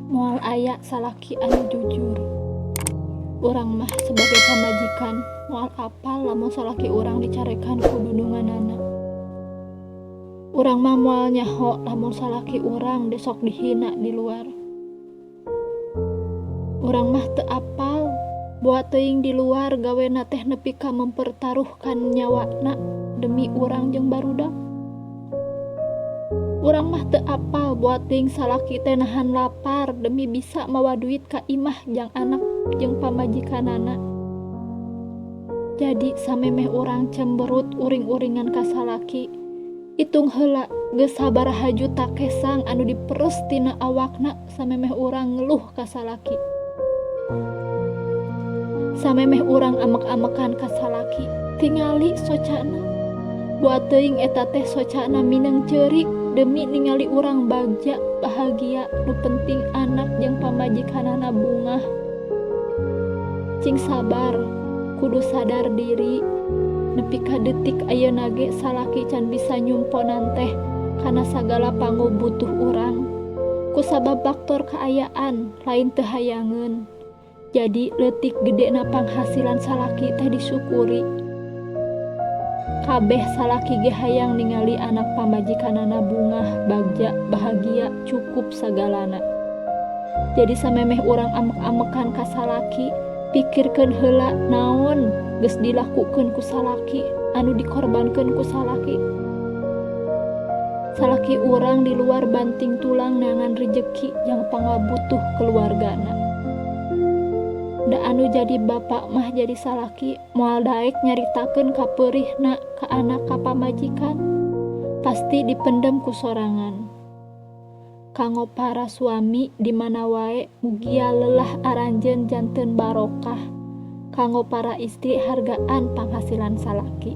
Moal aya salaki anu jujur. Urang mah sebagai pamajikan moal apal lamun salaki urang dicarekan ku dudunganana. Urang mah moal nyaho lamun salaki urang desok dihina di luar. Urang mah teu apal buat teuing di luar gawena teh nepi ka mempertaruhkan nyawana demi urang jeung barudak. Urang mah teu apal buat teuing salaki teh nahan lapar demi bisa mawa duit ka imah jang anak jeung pamajikanana. Jadi samemeh urang cemberut uring-uringan ka salaki, itung heula geus sabaraha juta kesang anu diperes tina awakna samemeh urang ngeluh ka salaki. Samemeh urang amek-amekan ka salaki, tingali socana. Buat teuing eta teh socana mineng ceurik demi ningali urang bagja bahagia, nu penting anak jeung pamajikanana bungah. Cing sabar, kudu sadar diri, nepi ka detik ayeuna ge salaki can bisa nyumponan teh kana sagala pangobutuh urang. Kusabab faktor kaayaan lain teu hayangeun. Jadi leutik gedena panghasilan salaki teh disyukuri. Kabeh salaki ge hayang ningali anak pamajikanana bungah, bagja, bahagia, cukup sagalana. Jadi samemeh urang amek-amekan ka salaki, pikirkeun heula naon geus dilakukeun ku salaki, anu dikorbankeun ku salaki. Salaki urang di luar banting tulang neangan rejeki yang pangabutuh keluargana. Da anu jadi bapak mah jadi salaki moal daek nyaritakeun ka peurihna ka anak ka pamajikan, pasti dipendem ku sorangan. Kanggo para suami di mana wae mugia leulah aranjeun janten barokah. Kanggo para istri hargaan panghasilan salaki.